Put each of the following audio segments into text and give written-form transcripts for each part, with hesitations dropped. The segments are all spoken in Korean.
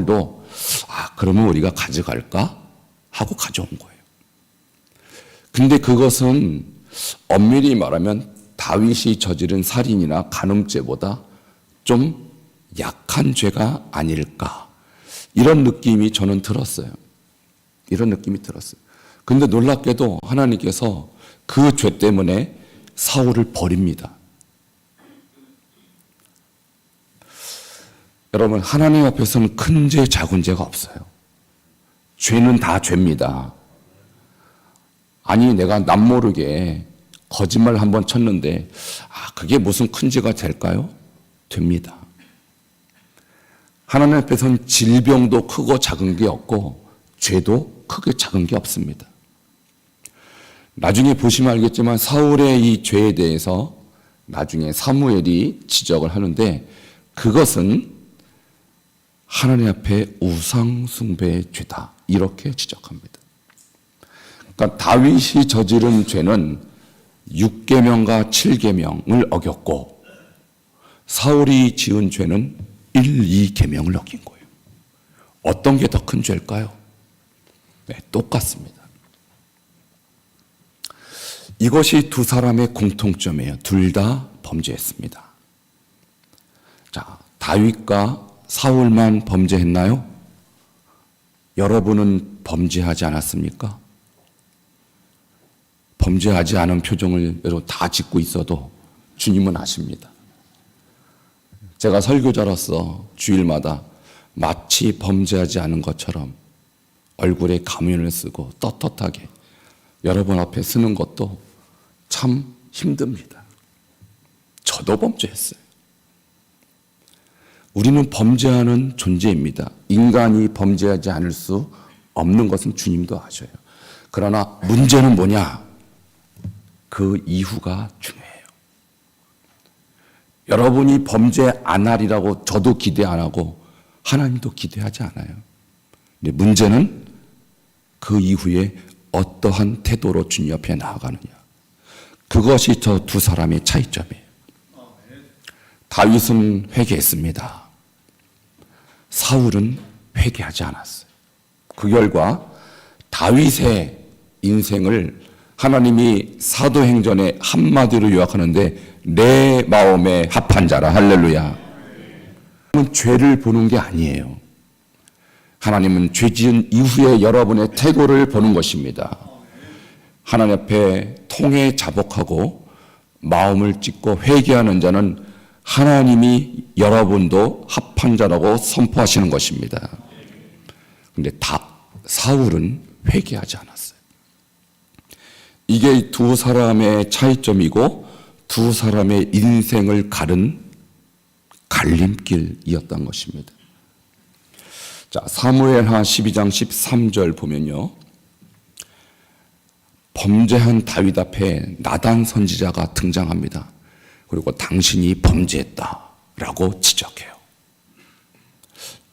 도 그러면 우리가 가져갈까 하고 가져온 거예요. 근데 그것은 엄밀히 말하면 다윗이 저지른 살인이나 간음죄보다 좀 약한 죄가 아닐까, 이런 느낌이 저는 들었어요. 이런 느낌이 들었어요. 근데 놀랍게도 하나님께서 그 죄 때문에 사울을 버립니다. 여러분, 하나님 앞에서는 큰 죄, 작은 죄가 없어요. 죄는 다 죄입니다. 아니, 내가 남모르게 거짓말 한번 쳤는데 그게 무슨 큰 죄가 될까요? 됩니다. 하나님 앞에서는 질병도 크고 작은 게 없고 죄도 크게 작은 게 없습니다. 나중에 보시면 알겠지만 사울의 이 죄에 대해서 나중에 사무엘이 지적을 하는데, 그것은 하나님 앞에 우상 숭배의 죄다, 이렇게 지적합니다. 그러니까 다윗이 저지른 죄는 6계명과 7계명을 어겼고, 사울이 지은 죄는 1, 2계명을 어긴 거예요. 어떤 게 더 큰 죄일까요? 네, 똑같습니다. 이것이 두 사람의 공통점이에요. 둘 다 범죄했습니다. 자, 다윗과 사울만 범죄했나요? 여러분은 범죄하지 않았습니까? 범죄하지 않은 표정을 여러분 다 짓고 있어도 주님은 아십니다. 제가 설교자로서 주일마다 마치 범죄하지 않은 것처럼 얼굴에 가면을 쓰고 떳떳하게 여러분 앞에 쓰는 것도 참 힘듭니다. 저도 범죄했어요. 우리는 범죄하는 존재입니다. 인간이 범죄하지 않을 수 없는 것은 주님도 아셔요. 그러나 문제는 뭐냐? 그 이후가 중요해요. 여러분이 범죄 안 하리라고 저도 기대 안 하고 하나님도 기대하지 않아요. 근데 문제는 그 이후에 어떠한 태도로 주님 옆에 나아가느냐. 그것이 저 두 사람의 차이점이에요. 다윗은 회개했습니다. 사울은 회개하지 않았어요. 그 결과 다윗의 인생을 하나님이 사도행전에 한마디로 요약하는데 내 마음에 합한 자라. 할렐루야. 하나님은 죄를 보는 게 아니에요. 하나님은 죄 지은 이후에 여러분의 태도를 보는 것입니다. 하나님 앞에 통해 자복하고 마음을 찢고 회개하는 자는 하나님이 여러분도 합한 자라고 선포하시는 것입니다. 그런데 사울은 회개하지 않았어요. 이게 두 사람의 차이점이고 두 사람의 인생을 가른 갈림길이었던 것입니다. 자, 사무엘하 12장 13절 보면요, 범죄한 다윗 앞에 나단 선지자가 등장합니다. 그리고 당신이 범죄했다라고 지적해요.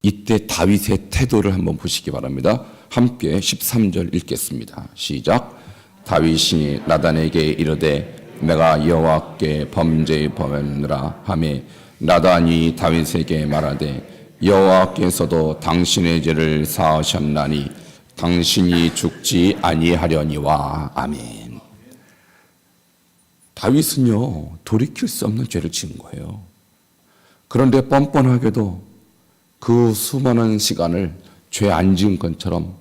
이때 다윗의 태도를 한번 보시기 바랍니다. 함께 13절 읽겠습니다. 시작. 다윗이 나단에게 이르되 내가 여호와께 범죄하였느라 하매 나단이 다윗에게 말하되 여호와께서도 당신의 죄를 사하셨나니 당신이 죽지 아니하려니와. 아멘. 다윗은요, 돌이킬 수 없는 죄를 지은 거예요. 그런데 뻔뻔하게도 그 수많은 시간을 죄 안 지은 것처럼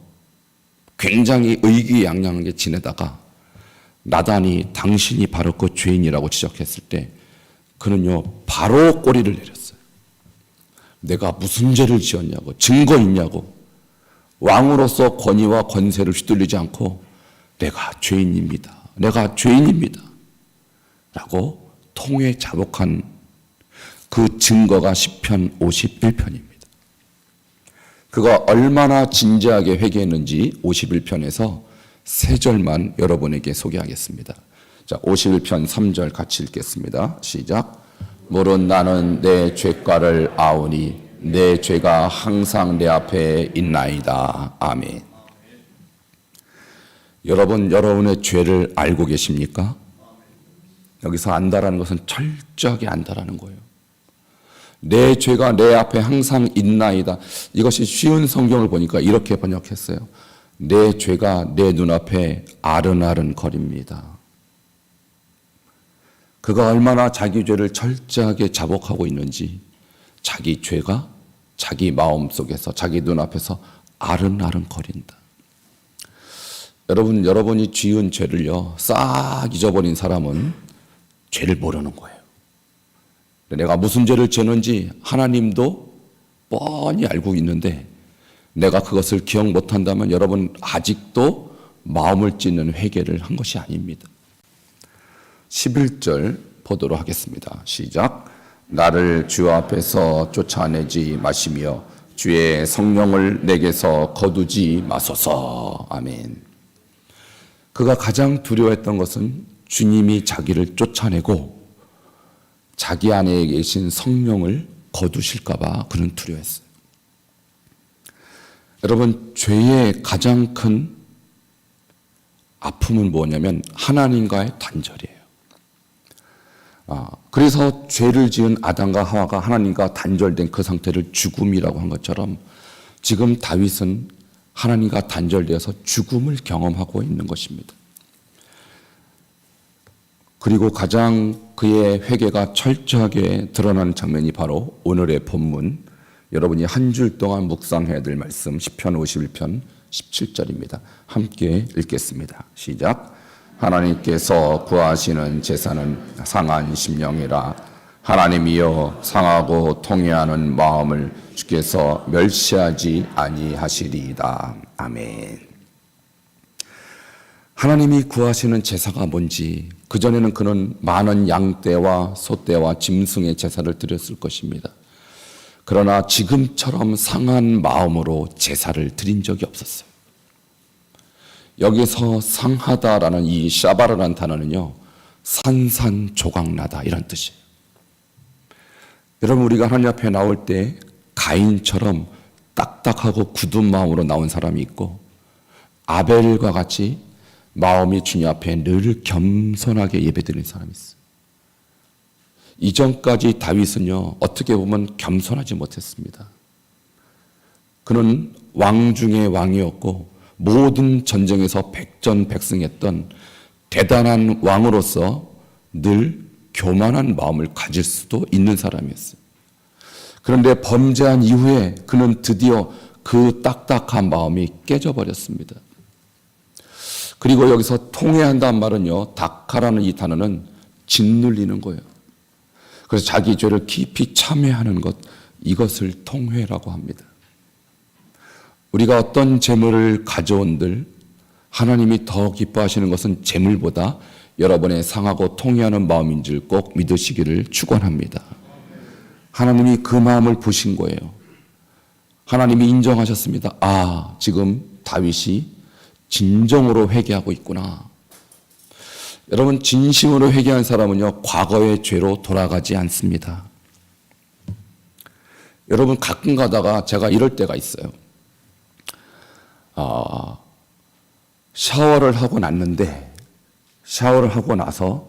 굉장히 의기양양하게 지내다가 나단이 당신이 바로 그 죄인이라고 지적했을 때 그는요, 바로 꼬리를 내렸어요. 내가 무슨 죄를 지었냐고, 증거 있냐고. 왕으로서 권위와 권세를 휘둘리지 않고 내가 죄인입니다. 내가 죄인입니다. 라고 통해 자복한 그 증거가 시편 51편입니다. 그가 얼마나 진지하게 회개했는지 51편에서 세 절만 여러분에게 소개하겠습니다. 자, 51편 3절 같이 읽겠습니다. 시작. 물은 나는 내 죄가를 아오니 내 죄가 항상 내 앞에 있나이다. 아멘. 여러분, 여러분의 죄를 알고 계십니까? 여기서 안다라는 것은 철저하게 안다라는 거예요. 내 죄가 내 앞에 항상 있나이다. 이것이 쉬운 성경을 보니까 이렇게 번역했어요. 내 죄가 내 눈앞에 아른아른 거립니다. 그가 얼마나 자기 죄를 철저하게 자복하고 있는지 자기 죄가 자기 마음속에서 자기 눈앞에서 아른아른 거린다. 여러분이 지은 죄를요 싹 잊어버린 사람은 죄를 모르는 거예요. 내가 무슨 죄를 지었는지 하나님도 뻔히 알고 있는데 내가 그것을 기억 못한다면 여러분 아직도 마음을 찢는 회개를 한 것이 아닙니다. 11절 보도록 하겠습니다. 시작. 나를 주 앞에서 쫓아내지 마시며 주의 성령을 내게서 거두지 마소서. 아멘. 그가 가장 두려워했던 것은 주님이 자기를 쫓아내고 자기 안에 계신 성령을 거두실까 봐 그는 두려워했어요. 여러분, 죄의 가장 큰 아픔은 뭐냐면 하나님과의 단절이에요. 그래서 죄를 지은 아담과 하와가 하나님과 단절된 그 상태를 죽음이라고 한 것처럼 지금 다윗은 하나님과 단절되어서 죽음을 경험하고 있는 것입니다. 그리고 가장 그의 회개가 철저하게 드러나는 장면이 바로 오늘의 본문, 여러분이 한 줄 동안 묵상해야 될 말씀 시편 51편 17절입니다. 함께 읽겠습니다. 시작. 하나님께서 구하시는 제사는 상한 심령이라. 하나님이여 상하고 통회하는 마음을 주께서 멸시하지 아니하시리이다. 아멘. 하나님이 구하시는 제사가 뭔지, 그전에는 그는 많은 양떼와 소떼와 짐승의 제사를 드렸을 것입니다. 그러나 지금처럼 상한 마음으로 제사를 드린 적이 없었어요. 여기서 상하다라는 이 샤바르라는 단어는요, 산산조각나다 이런 뜻이에요. 여러분, 우리가 하나님 앞에 나올 때 가인처럼 딱딱하고 굳은 마음으로 나온 사람이 있고 아벨과 같이 마음이 주님 앞에 늘 겸손하게 예배드리는 사람이 있어요. 이전까지 다윗은요 어떻게 보면 겸손하지 못했습니다. 그는 왕 중의 왕이었고 모든 전쟁에서 백전백승했던 대단한 왕으로서 늘 교만한 마음을 가질 수도 있는 사람이었어요. 그런데 범죄한 이후에 그는 드디어 그 딱딱한 마음이 깨져버렸습니다. 그리고 여기서 통회한다는 말은요, 닥하라는 이 단어는 짓눌리는 거예요. 그래서 자기 죄를 깊이 참회하는 것, 이것을 통회라고 합니다. 우리가 어떤 재물을 가져온들 하나님이 더 기뻐하시는 것은 재물보다 여러분의 상하고 통회하는 마음인 줄 꼭 믿으시기를 축원합니다. 하나님이 그 마음을 보신 거예요. 하나님이 인정하셨습니다. 아, 지금 다윗이 진정으로 회개하고 있구나. 여러분, 진심으로 회개한 사람은요 과거의 죄로 돌아가지 않습니다. 여러분, 가끔 가다가 제가 이럴 때가 있어요. 샤워를 하고 났는데 샤워를 하고 나서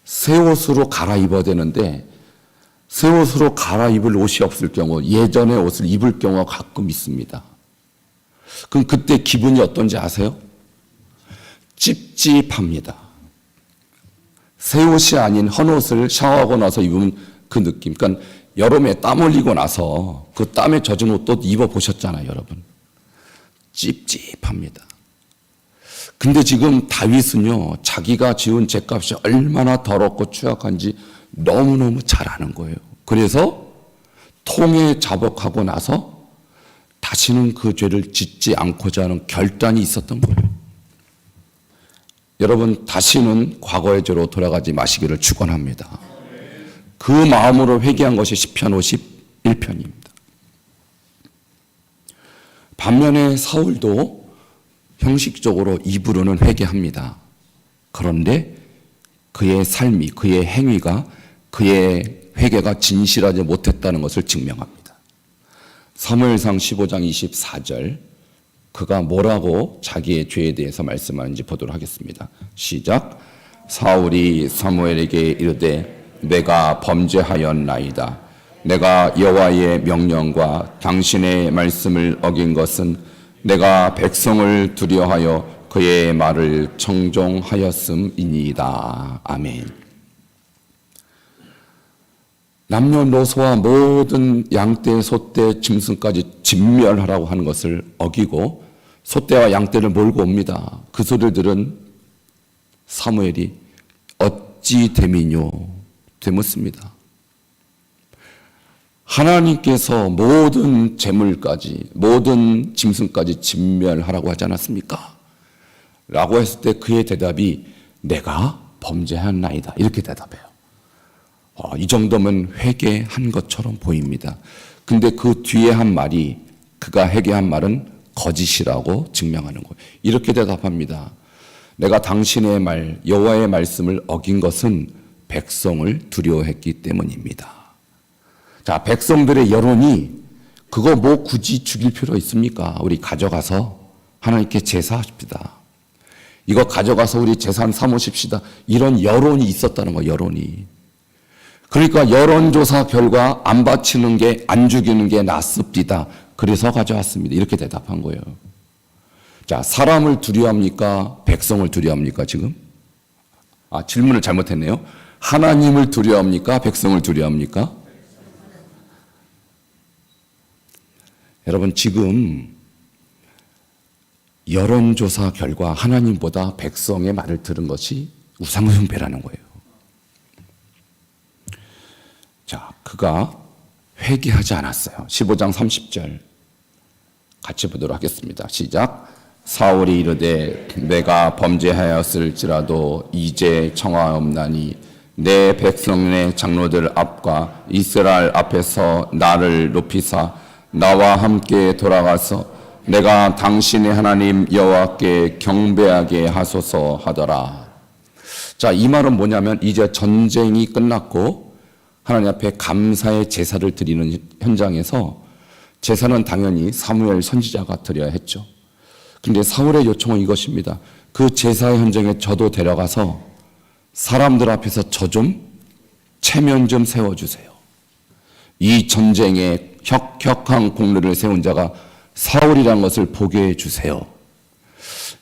새 옷으로 갈아입어야 되는데 새 옷으로 갈아입을 옷이 없을 경우, 예전의 옷을 입을 경우가 가끔 있습니다. 그럼 그때 기분이 어떤지 아세요? 찝찝합니다. 새 옷이 아닌 헌 옷을 샤워하고 나서 입으면 그 느낌. 그러니까 여름에 땀 흘리고 나서 그 땀에 젖은 옷도 입어보셨잖아요, 여러분. 찝찝합니다. 근데 지금 다윗은요, 자기가 지은 죄값이 얼마나 더럽고 추악한지 너무너무 잘 아는 거예요. 그래서 통에 자복하고 나서 다시는 그 죄를 짓지 않고자 하는 결단이 있었던 거예요. 여러분, 다시는 과거의 죄로 돌아가지 마시기를 축원합니다. 그 마음으로 회개한 것이 시편 51편입니다. 반면에 사울도 형식적으로 입으로는 회개합니다. 그런데 그의 삶이, 그의 행위가 그의 회개가 진실하지 못했다는 것을 증명합니다. 사무엘상 15장 24절, 그가 뭐라고 자기의 죄에 대해서 말씀하는지 보도록 하겠습니다. 시작. 사울이 사무엘에게 이르되 내가 범죄하였나이다. 내가 여호와의 명령과 당신의 말씀을 어긴 것은 내가 백성을 두려워하여 그의 말을 청종하였음이니이다. 아멘. 남녀노소와 모든 양떼, 소떼, 짐승까지 진멸하라고 하는 것을 어기고 소떼와 양떼를 몰고 옵니다. 그 소리를 들은 사무엘이 어찌 됨이뇨 되묻습니다. 하나님께서 모든 재물까지, 모든 짐승까지 진멸하라고 하지 않았습니까? 라고 했을 때 그의 대답이 내가 범죄하였나이다. 이렇게 대답해요. 이 정도면 회개한 것처럼 보입니다. 근데 그 뒤에 한 말이, 그가 회개한 말은 거짓이라고 증명하는 거예요. 이렇게 대답합니다. 내가 당신의 말, 여호와의 말씀을 어긴 것은 백성을 두려워했기 때문입니다. 자, 백성들의 여론이 그거 뭐 굳이 죽일 필요 있습니까? 우리 가져가서 하나님께 제사합시다. 이거 가져가서 우리 재산 삼으십시다. 이런 여론이 있었다는 거예요, 여론이. 그러니까 여론조사 결과 안 바치는 게, 안 죽이는 게 낫습니다. 그래서 가져왔습니다. 이렇게 대답한 거예요. 자, 사람을 두려워합니까? 백성을 두려워합니까, 지금? 질문을 잘못했네요. 하나님을 두려워합니까? 백성을 두려워합니까? 여러분, 지금 여론조사 결과 하나님보다 백성의 말을 들은 것이 우상숭배라는 거예요. 자, 그가 회개하지 않았어요. 15장 30절 같이 보도록 하겠습니다. 시작. 사울이 이르되 내가 범죄하였을지라도 이제 청하옵나니 내 백성의 장로들 앞과 이스라엘 앞에서 나를 높이사 나와 함께 돌아가서 내가 당신의 하나님 여호와께 경배하게 하소서 하더라. 자, 이 말은 뭐냐면 이제 전쟁이 끝났고 하나님 앞에 감사의 제사를 드리는 현장에서 제사는 당연히 사무엘 선지자가 드려야 했죠. 근데 사울의 요청은 이것입니다. 그 제사의 현장에 저도 데려가서 사람들 앞에서 저 좀 체면 좀 세워주세요. 이 전쟁에 혁혁한 공로를 세운 자가 사울이라는 것을 보게 해주세요.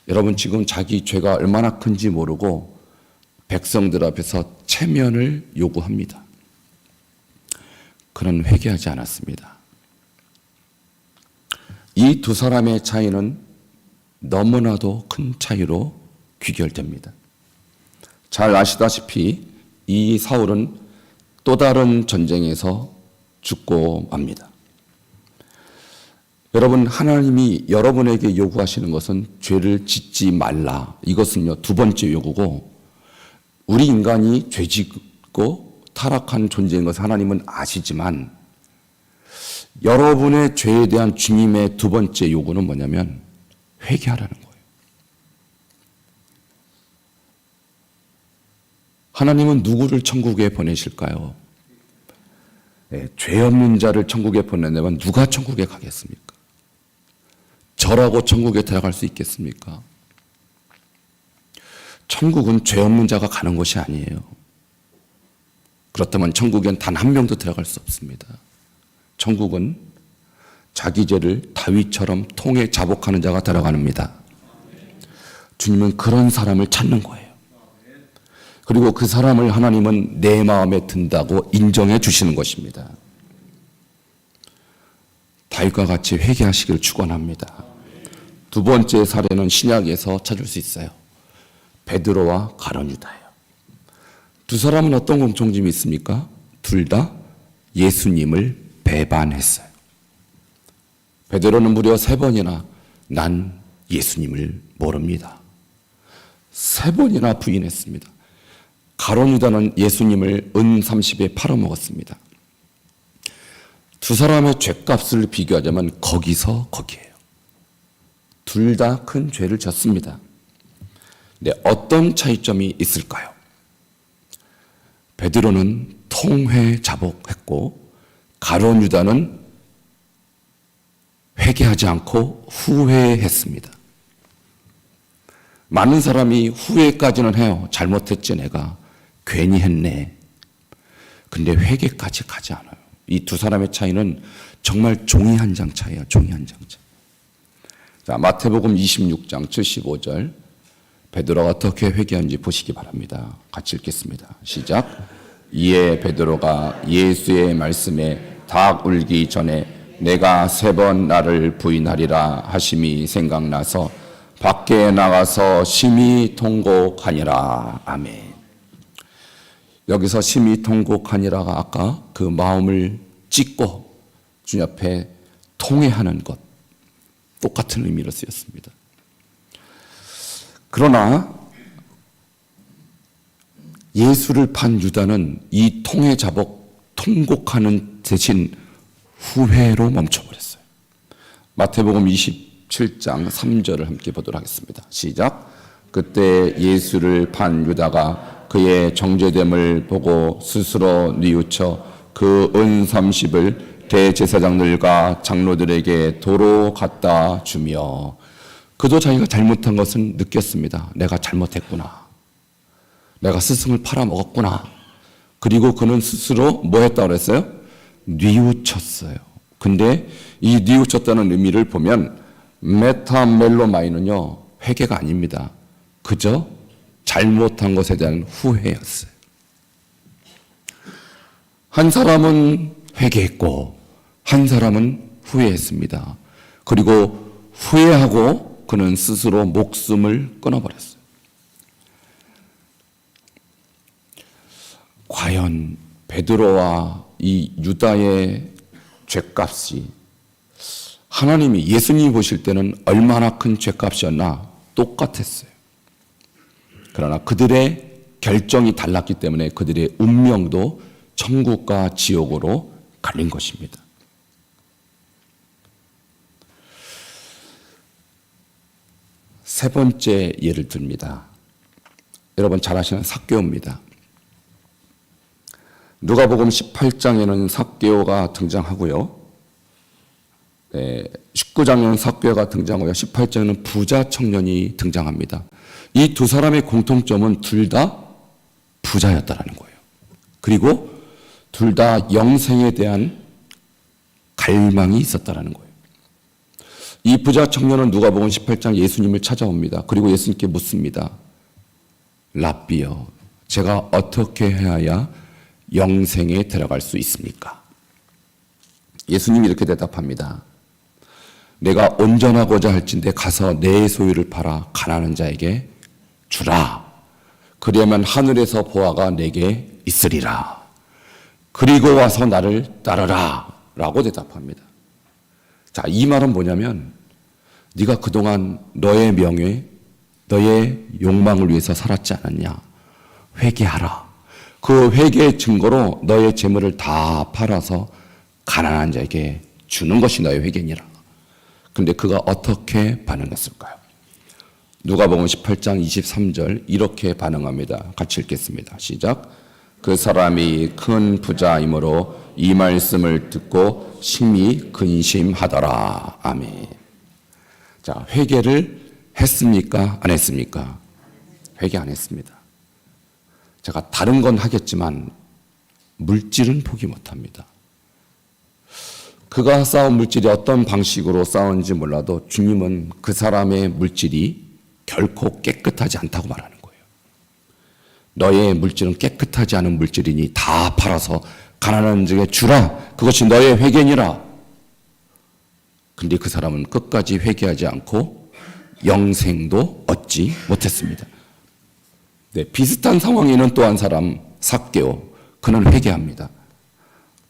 여러분, 지금 자기 죄가 얼마나 큰지 모르고 백성들 앞에서 체면을 요구합니다. 그는 회개하지 않았습니다. 이 두 사람의 차이는 너무나도 큰 차이로 귀결됩니다. 잘 아시다시피 이 사울은 또 다른 전쟁에서 죽고 맙니다. 여러분, 하나님이 여러분에게 요구하시는 것은 죄를 짓지 말라. 이것은요, 두 번째 요구고, 우리 인간이 죄 짓고 타락한 존재인 것을 하나님은 아시지만 여러분의 죄에 대한 주님의 두 번째 요구는 뭐냐면 회개하라는 거예요. 하나님은 누구를 천국에 보내실까요? 죄 없는 자를 천국에 보낸다면 누가 천국에 가겠습니까? 저라고 천국에 들어갈 수 있겠습니까? 천국은 죄 없는 자가 가는 곳이 아니에요. 그렇다면 천국엔 단 한 명도 들어갈 수 없습니다. 천국은 자기 죄를 다윗처럼 통에 자복하는 자가 들어갑니다. 주님은 그런 사람을 찾는 거예요. 그리고 그 사람을 하나님은 내 마음에 든다고 인정해 주시는 것입니다. 다윗과 같이 회개하시기를 축원합니다. 두 번째 사례는 신약에서 찾을 수 있어요. 베드로와 가룟 유다예요. 두 사람은 어떤 공통점이 있습니까? 둘 다 예수님을 배반했어요. 베드로는 무려 3번이나 난 예수님을 모릅니다. 3번이나 부인했습니다. 가룟 유다는 예수님을 은 30에 팔아먹었습니다. 두 사람의 죄값을 비교하자면 거기서 거기예요. 둘 다 큰 죄를 졌습니다. 근데 어떤 차이점이 있을까요? 베드로는 통회 자복했고 가룟 유다는 회개하지 않고 후회했습니다. 많은 사람이 후회까지는 해요. 잘못했지 내가. 괜히 했네. 근데 회개까지 가지 않아요. 이 두 사람의 차이는 정말 종이 한 장 차이야. 종이 한 장 차이. 자, 마태복음 26장 75절 베드로가 어떻게 회개한지 보시기 바랍니다. 같이 읽겠습니다. 시작. 이에 베드로가 예수의 말씀에 닭 울기 전에 내가 3번 나를 부인하리라 하심이 생각나서 밖에 나가서 심히 통곡하니라. 아멘. 여기서 심히 통곡하니라가 아까 그 마음을 찢고 주님 앞에 통회하는 것, 똑같은 의미로 쓰였습니다. 그러나 예수를 판 유다는 이 통회 자복, 통곡하는 대신 후회로 멈춰버렸어요. 마태복음 27장 3절을 함께 보도록 하겠습니다. 시작. 그때 예수를 판 유다가 그의 정죄됨을 보고 스스로 뉘우쳐 그 은 30을 대제사장들과 장로들에게 도로 갖다 주며, 그도 자기가 잘못한 것은 느꼈습니다. 내가 잘못했구나. 내가 스승을 팔아먹었구나. 그리고 그는 스스로 뭐 했다고 그랬어요? 뉘우쳤어요. 근데 이 뉘우쳤다는 의미를 보면 메타멜로마이는요, 회개가 아닙니다. 그저 잘못한 것에 대한 후회였어요. 한 사람은 회개했고 한 사람은 후회했습니다. 그리고 후회하고 그는 스스로 목숨을 끊어버렸어요. 과연 베드로와 이 유다의 죄값이 하나님이, 예수님이 보실 때는 얼마나 큰 죄값이었나 똑같았어요. 그러나 그들의 결정이 달랐기 때문에 그들의 운명도 천국과 지옥으로 갈린 것입니다. 세 번째 예를 듭니다. 여러분 잘 아시는 삭개오입니다. 누가복음 18장에는 삭개오가 등장하고요. 19장에는 삭개오가 등장하고요. 18장에는 부자 청년이 등장합니다. 이 두 사람의 공통점은 둘 다 부자였다라는 거예요. 그리고 둘 다 영생에 대한 갈망이 있었다라는 거예요. 이 부자 청년은 누가복음 18장 예수님을 찾아옵니다. 그리고 예수님께 묻습니다. 랍비여, 제가 어떻게 해야 영생에 들어갈 수 있습니까? 예수님이 이렇게 대답합니다. 내가 온전하고자 할진대 가서 내 소유를 팔아 가난한 자에게 주라. 그러면 하늘에서 보화가 내게 있으리라. 그리고 와서 나를 따르라. 라고 대답합니다. 자, 이 말은 뭐냐면 네가 그동안 너의 명예, 너의 욕망을 위해서 살았지 않았냐? 회개하라. 그 회개의 증거로 너의 재물을 다 팔아서 가난한 자에게 주는 것이 너의 회개니라. 근데 그가 어떻게 반응했을까요? 누가복음 18장 23절 이렇게 반응합니다. 같이 읽겠습니다. 시작. 그 사람이 큰 부자이므로 이 말씀을 듣고 심히 근심하더라. 아멘. 자, 회개를 했습니까? 안 했습니까? 회개 안 했습니다. 제가 다른 건 하겠지만 물질은 포기 못합니다. 그가 쌓은 물질이 어떤 방식으로 쌓은지 몰라도 주님은 그 사람의 물질이 결코 깨끗하지 않다고 말하는 거예요. 너의 물질은 깨끗하지 않은 물질이니 다 팔아서 가난한 자에게 주라. 그것이 너의 회개니라. 근데 그 사람은 끝까지 회개하지 않고 영생도 얻지 못했습니다. 네, 비슷한 상황에는 또 한 사람 삭개오, 그는 회개합니다.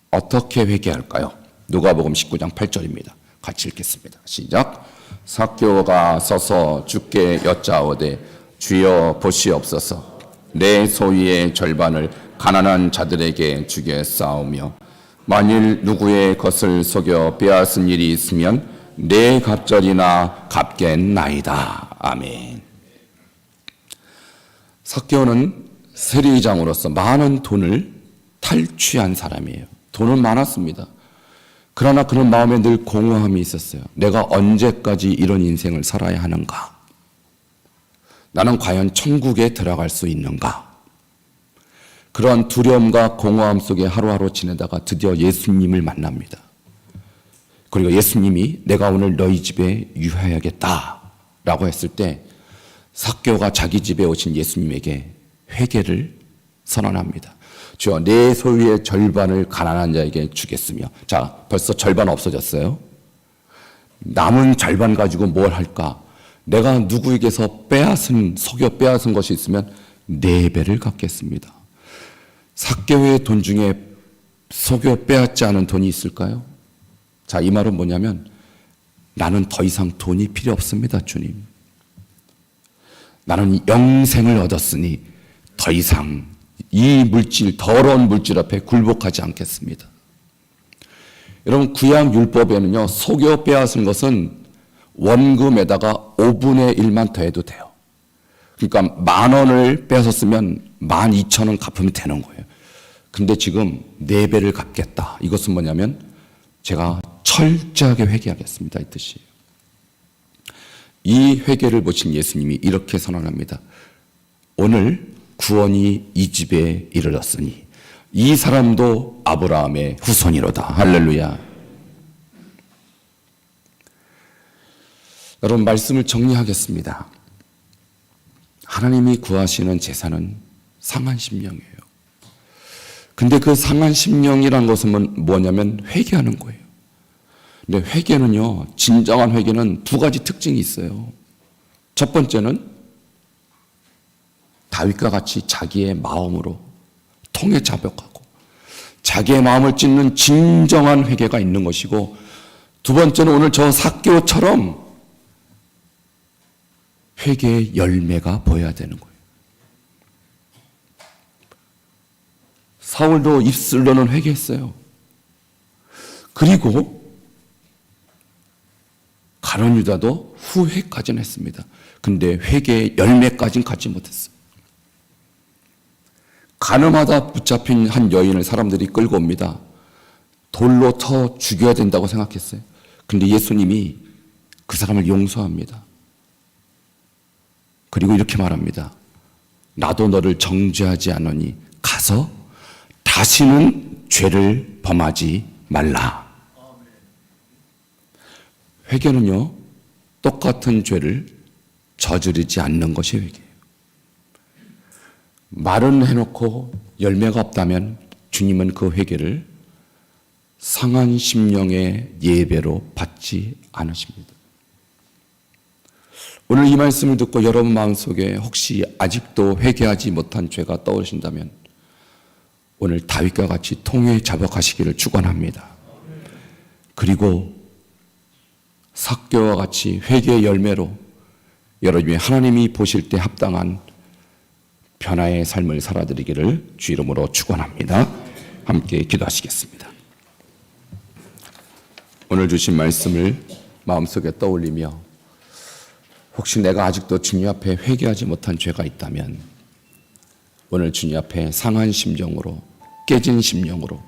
어떻게 회개할까요? 누가복음 19장 8절입니다. 같이 읽겠습니다. 시작. 삭개오가 서서 주께 여짜오되 주여 보시옵소서. 내 소유의 절반을 가난한 자들에게 주겠사오며 만일 누구의 것을 속여 빼앗은 일이 있으면 내 갑절이나 갚겠나이다. 아멘. 삭개오는 세리장으로서 많은 돈을 탈취한 사람이에요. 돈은 많았습니다. 그러나 그는 마음에 늘 공허함이 있었어요. 내가 언제까지 이런 인생을 살아야 하는가? 나는 과연 천국에 들어갈 수 있는가? 그러한 두려움과 공허함 속에 하루하루 지내다가 드디어 예수님을 만납니다. 그리고 예수님이 내가 오늘 너희 집에 유하여야겠다라고 했을 때 삭개오가 자기 집에 오신 예수님에게 회개를 선언합니다. 주여, 내 소유의 절반을 가난한 자에게 주겠으며. 자, 벌써 절반 없어졌어요. 남은 절반 가지고 뭘 할까? 내가 누구에게서 속여 빼앗은 것이 있으면 4배를 갚겠습니다. 삭개오의 돈 중에 속여 빼앗지 않은 돈이 있을까요? 자, 이 말은 뭐냐면 나는 더 이상 돈이 필요 없습니다, 주님. 나는 영생을 얻었으니 더 이상 이 물질, 더러운 물질 앞에 굴복하지 않겠습니다. 여러분, 구약 율법에는요, 속여 빼앗은 것은 원금에다가 5분의 1만 더해도 돼요. 그러니까 10,000원을 뺏었으면 12,000원 갚으면 되는 거예요. 근데 지금 4배를 갚겠다. 이것은 뭐냐면 제가 철저하게 회개하겠습니다, 이 뜻이에요. 이 회개를 보신 예수님이 이렇게 선언합니다. 오늘 구원이 이 집에 이르렀으니 이 사람도 아브라함의 후손이로다. 할렐루야. 여러분, 말씀을 정리하겠습니다. 하나님이 구하시는 제사는 상한 심령이에요. 근데 그 상한 심령이란 것은 뭐냐면 회개하는 거예요. 근데 회개는요, 진정한 회개는 2가지 특징이 있어요. 첫 번째는 다윗과 같이 자기의 마음으로 통해 자백하고 자기의 마음을 찢는 진정한 회개가 있는 것이고, 2번째는 오늘 저 삭개오처럼 회개의 열매가 보여야 되는 거예요. 사울도 입술로는 회개했어요. 그리고 가룟 유다도 후회까지는 했습니다. 근데 회개의 열매까지는 갖지 못했어요. 간음하다 붙잡힌 한 여인을 사람들이 끌고 옵니다. 돌로 쳐 죽여야 된다고 생각했어요. 근데 예수님이 그 사람을 용서합니다. 그리고 이렇게 말합니다. 나도 너를 정죄하지 않으니 가서 다시는 죄를 범하지 말라. 회개는요, 똑같은 죄를 저지르지 않는 것이 회개예요. 말은 해놓고 열매가 없다면 주님은 그 회개를 상한 심령의 예배로 받지 않으십니다. 오늘 이 말씀을 듣고 여러분 마음속에 혹시 아직도 회개하지 못한 죄가 떠오르신다면 오늘 다윗과 같이 통회 자복하시기를 축원합니다. 그리고 삭개와 같이 회개의 열매로 여러분이 하나님이 보실 때 합당한 변화의 삶을 살아드리기를 주 이름으로 축원합니다. 함께 기도하시겠습니다. 오늘 주신 말씀을 마음속에 떠올리며 혹시 내가 아직도 주님 앞에 회개하지 못한 죄가 있다면 오늘 주님 앞에 상한 심정으로, 깨진 심령으로